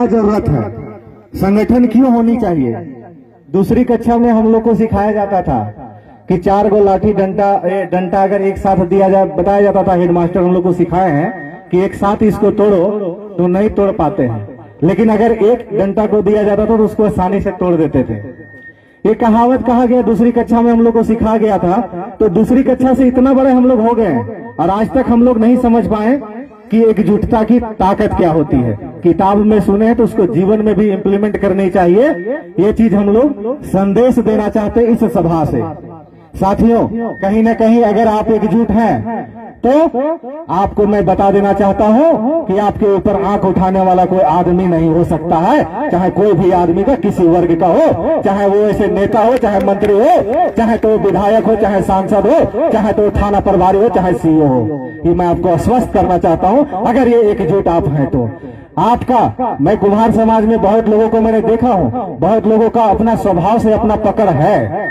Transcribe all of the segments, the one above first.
जरूरत है, संगठन क्यों होनी चाहिए। दूसरी कक्षा में हम लोग को सिखाया जाता था कि 4 गो लाठी डंडा अगर एक साथ दिया जाए, बताया जाता था, हेडमास्टर हम लोग को सिखाए हैं कि एक साथ इसको तोड़ो तो नहीं तोड़ पाते हैं, लेकिन अगर एक डंडा को दिया जाता था तो उसको आसानी से तोड़ देते थे। ये कहावत कहा गया, दूसरी कक्षा में हम लोग को सिखा गया था। तो दूसरी कक्षा से इतना बड़े हम लोग हो गए और आज तक हम लोग नहीं समझ पाए कि एकजुटता की ताकत क्या होती है। किताब में सुने हैं तो उसको जीवन में भी इम्प्लीमेंट करनी चाहिए। ये चीज हम लोग संदेश देना चाहते इस सभा से। साथियों, कहीं ना कहीं अगर आप एकजुट हैं तो आपको मैं बता देना चाहता हूं कि आपके ऊपर आंख उठाने वाला कोई आदमी नहीं हो सकता है, चाहे कोई भी आदमी का, किसी वर्ग का हो, चाहे वो ऐसे नेता हो, चाहे मंत्री हो, चाहे तो विधायक हो, चाहे सांसद हो, चाहे तो थाना प्रभारी हो, चाहे सीओ हो। ये मैं आपको आश्वस्त करना चाहता हूं, अगर ये एकजुट आप हैं तो आपका। मैं कुम्हार समाज में बहुत लोगों को मैंने देखा हूं, बहुत लोगों का अपना स्वभाव से अपना पकड़ है।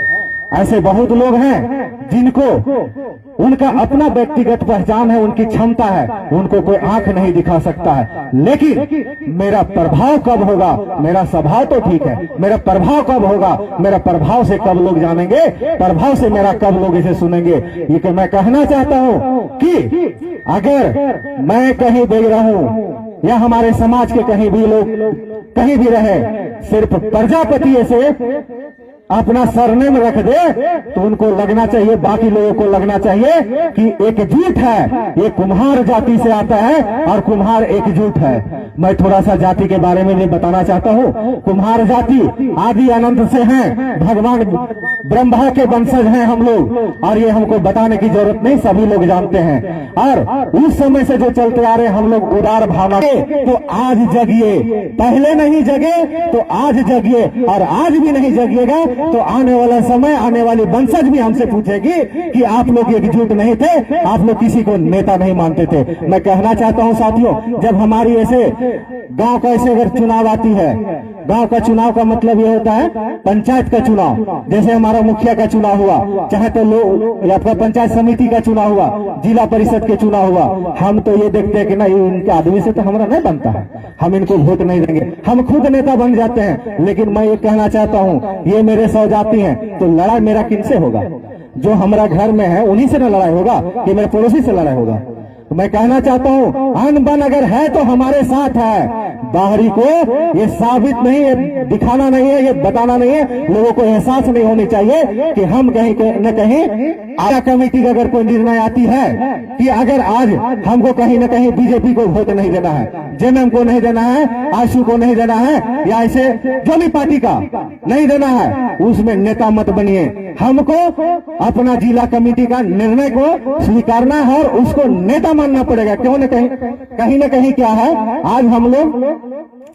ऐसे बहुत लोग हैं जिनको उनका अपना व्यक्तिगत पहचान है, उनकी क्षमता है, उनको कोई आंख नहीं दिखा सकता है। लेकिन मेरा प्रभाव कब होगा, मेरा स्वभाव तो ठीक है, मेरा प्रभाव कब होगा, मेरा प्रभाव से कब लोग जानेंगे, प्रभाव से मेरा कब लोग इसे सुनेंगे। ये मैं कहना चाहता हूं कि अगर मैं कहीं भी रहूं या हमारे समाज के कहीं भी लोग कहीं भी रहे, सिर्फ प्रजापति से अपना सरनेम रख दे तो उनको लगना चाहिए, बाकी लोगों को लगना चाहिए कि एकजुट है, ये कुम्हार जाति से आता है और कुम्हार एकजुट है। मैं थोड़ा सा जाति के बारे में भी बताना चाहता हूँ। कुम्हार जाति आदि अनंत से हैं, भगवान ब्रह्मा के वंशज हैं हम लोग, और ये हमको बताने की जरूरत नहीं, सभी लोग जानते हैं। और उस समय से जो चलते आ रहे हम लोग उदार भावना के, तो आज जगिए, पहले नहीं जगे तो आज जगिए, और आज भी नहीं जगिएगा तो आने वाला समय, आने वाली वंशज भी हमसे पूछेगी कि आप लोग एकजुट नहीं थे, आप लोग किसी को नेता नहीं मानते थे। मैं कहना चाहता हूं साथियों, जब हमारी ऐसे गांव का ऐसे अगर चुनाव आती है, गांव का चुनाव का मतलब ये होता है पंचायत का चुनाव, जैसे हमारा मुखिया का चुनाव हुआ, चाहे तो लोग आपका पंचायत समिति का चुनाव हुआ, जिला परिषद के चुनाव हुआ, हम तो ये देखते हैं कि ना इनके आदमी से तो हमारा नहीं बनता है, हम इनको वोट नहीं देंगे, हम खुद नेता बन जाते हैं। लेकिन मैं ये कहना चाहता हूँ, ये मेरे सौ जाति हैं, तो लड़ाई मेरा किनसे होगा? जो हमारा घर में है उन्हीं से ना लड़ाई होगा कि मेरे पड़ोसी से लड़ाई होगा? तो मैं कहना चाहता हूँ, अन बन अगर है तो हमारे साथ है, बाहरी को ये साबित नहीं है, दिखाना नहीं है, ये बताना नहीं है, लोगों को एहसास नहीं होनी चाहिए कि हम कहीं न कहीं आला कमेटी का अगर कोई निर्णय आती है कि अगर आज हमको कहीं न कहीं बीजेपी को वोट नहीं देना है, जेएमएम को नहीं देना है, आशू को नहीं देना है, या ऐसे जो भी पार्टी का नहीं देना है, उसमें नेता मत बनिए। हमको अपना जिला कमेटी का निर्णय को स्वीकारना है और उसको नेता मानना पड़ेगा। क्यों न कहीं न कहीं क्या है, आज हम लोग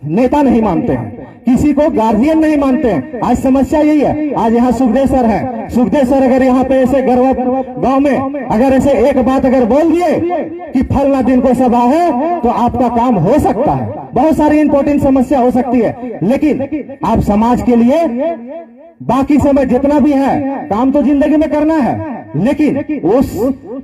नेता नहीं मानते हैं, किसी को गार्जियन नहीं मानते हैं। आज समस्या यही है। आज यहाँ सुखदेव सर है, सुखदेव सर अगर यहाँ पे ऐसे गांव में अगर ऐसे एक बात अगर बोल दिए कि फलना दिन को सभा है तो आपका काम हो सकता है, बहुत सारी इंपॉर्टेंट समस्या हो सकती है, लेकिन आप समाज के लिए बाकी समय जितना भी है काम तो जिंदगी में करना है। लेकिन उस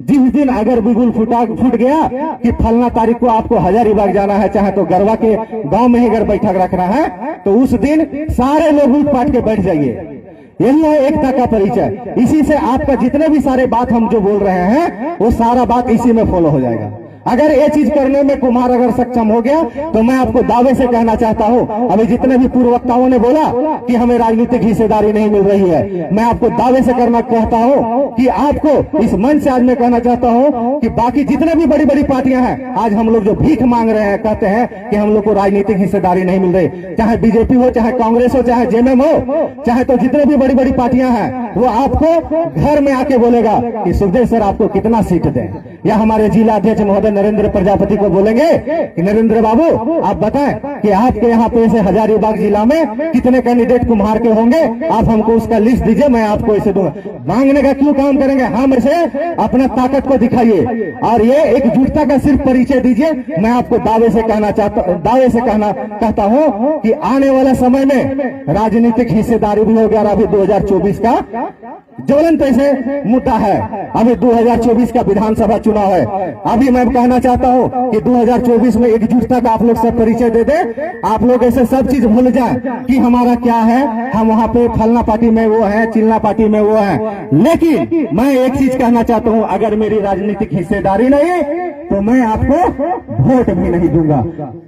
जिस दिन अगर बिगुल फूट गया कि फलना तारीख को आपको हजारीबाग जाना है, चाहे तो गरवा के गांव में ही अगर बैठक रखना है, तो उस दिन सारे लोग उठ पाट के बैठ जाइए। यही है एकता का परिचय। इसी से आपका जितने भी सारे बात हम जो बोल रहे हैं वो सारा बात इसी में फॉलो हो जाएगा। अगर ये चीज करने में कुम्हार अगर सक्षम हो गया तो मैं आपको दावे से कहना चाहता हूं, अभी जितने भी पूर्व वक्ताओं ने बोला कि हमें राजनीतिक हिस्सेदारी नहीं मिल रही है, मैं आपको दावे से करना कहता हूं कि आपको इस मंच से आज मैं कहना चाहता हूं कि बाकी जितने भी बड़ी बड़ी पार्टियां हैं, आज हम लोग जो भीख मांग रहे हैं, कहते हैं कि हम लोग को राजनीतिक हिस्सेदारी नहीं मिल रही, चाहे बीजेपी हो, चाहे कांग्रेस हो, चाहे जेएमएम हो, चाहे तो जितने भी बड़ी बड़ी पार्टियां हैं, वो आपको घर में आके बोलेगा कि सुखदेव सर आपको कितना सीट दें, या हमारे जिला अध्यक्ष महोदय नरेंद्र प्रजापति को बोलेंगे कि नरेंद्र बाबू आप बताएं कि आपके यहाँ पे ऐसे हजारीबाग जिला में कितने कैंडिडेट कुम्हार के होंगे, आप हमको उसका लिस्ट दीजिए, मैं आपको ऐसे दूंगा। मांगने का क्यों काम करेंगे, हम ऐसे अपना ताकत को दिखाइए और ये एकजुटता का सिर्फ परिचय दीजिए। मैं आपको दावे से कहता हूँ कि आने वाला समय में राजनीतिक हिस्सेदारी भी हो गया। अभी 2024 का ज्वलंत ऐसे मुद्दा है, अभी 2024 का विधानसभा चुनाव है। अभी मैं कहना चाहता हूं कि 2024 में एकजुटता का आप लोग सब परिचय दे दे। आप लोग ऐसे सब चीज भूल जाए कि हमारा क्या है, हम वहां पे फलना पार्टी में वो है, चिल्ला पार्टी में वो है। लेकिन मैं एक चीज कहना चाहता हूं, अगर मेरी राजनीतिक हिस्सेदारी नहीं तो मैं आपको वोट भी नहीं दूंगा।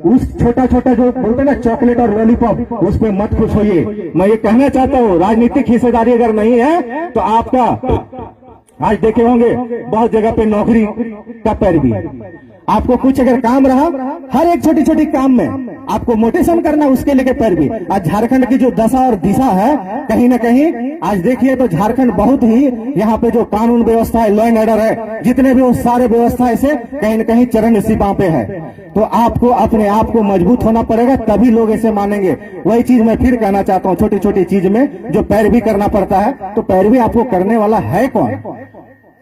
उस छोटा छोटा जो बोलते ना चॉकलेट और लॉलीपॉप, उस पे मत खुश होइए। मैं ये कहना चाहता हूँ, राजनीतिक हिस्सेदारी अगर नहीं है तो आपका आज देखे होंगे बहुत जगह पे नौकरी का पैरवी। आपको कुछ अगर काम रहा, हर एक छोटी छोटी काम में आपको मोटिवेशन करना, उसके लेके पैरवी। आज झारखंड की जो दशा और दिशा है, कहीं ना कहीं आज देखिए तो झारखंड बहुत ही यहाँ पे जो कानून व्यवस्था है, लॉ एंड ऑर्डर है, जितने भी वो सारे व्यवस्था ऐसे कहीं ना कहीं चरण सीमा पे है। तो आपको अपने आप को मजबूत होना पड़ेगा, तभी लोग ऐसे मानेंगे। वही चीज मैं फिर कहना चाहता हूँ, छोटी छोटी चीज में जो पैरवी करना पड़ता है, तो पैरवी आपको करने वाला है कौन?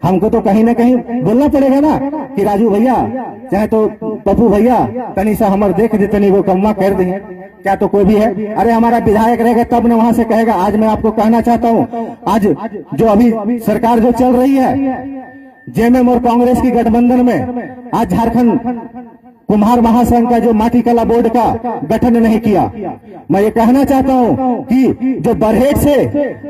हमको तो कहीं ना कहीं बोलना पड़ेगा ना कि राजू भैया चाहे तो पप्पू भैया तनी सा हमारे देख दे, तनी वो कम्मा कर देंगे क्या, तो कोई भी है। अरे हमारा विधायक रहेगा तब न वहां से कहेगा। आज मैं आपको कहना चाहता हूं, आज जो अभी सरकार जो चल रही है जेएमएम और कांग्रेस की गठबंधन में, आज झारखंड कुम्हार महासंघ का जो माटी कला बोर्ड का गठन नहीं किया। मैं ये कहना चाहता हूं कि जो बरहेट से,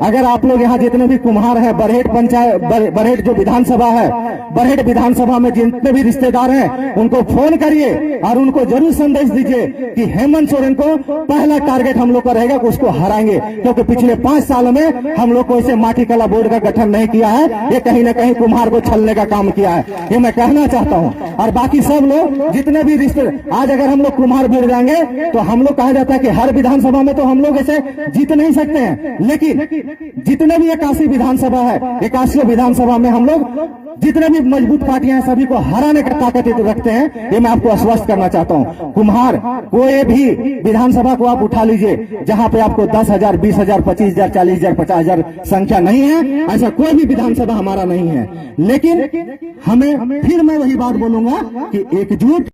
अगर आप लोग यहाँ जितने भी कुम्हार हैं, बरहेट पंचायत, बरहेट जो विधानसभा है, बरहेट विधानसभा में जितने भी रिश्तेदार हैं उनको फोन करिए और उनको जरूर संदेश दीजिए कि हेमंत सोरेन को पहला टारगेट हम लोग का रहेगा कि उसको हराएंगे, क्योंकि पिछले 5 साल में हम लोग को ऐसे माटी कला बोर्ड का गठन नहीं किया है। ये कहीं ना कहीं कुम्हार को छलने का काम किया है, ये मैं कहना चाहता हूँ। और बाकी सब लोग जितने भी रिश्ते, आज अगर हम लोग कुम्हार भिड़ जाएंगे तो हम लोग कहा जाता है कि हर विधानसभा में तो हम लोग ऐसे जीत नहीं सकते हैं, लेकिन जितने भी 81 विधानसभा है, 81 विधानसभा में हम लोग जितने भी मजबूत पार्टियां हैं सभी को हराने का ताकत रखते हैं। ये मैं आपको आश्वस्त करना चाहता हूं। कुम्हार कोई भी विधानसभा को आप उठा लीजिए जहां पे आपको 10,000, 20,000, 25,000, 40,000, 50,000 संख्या नहीं है, ऐसा कोई भी विधानसभा हमारा नहीं है। लेकिन हमें फिर मैं वही बात बोलूंगा कि एकजुट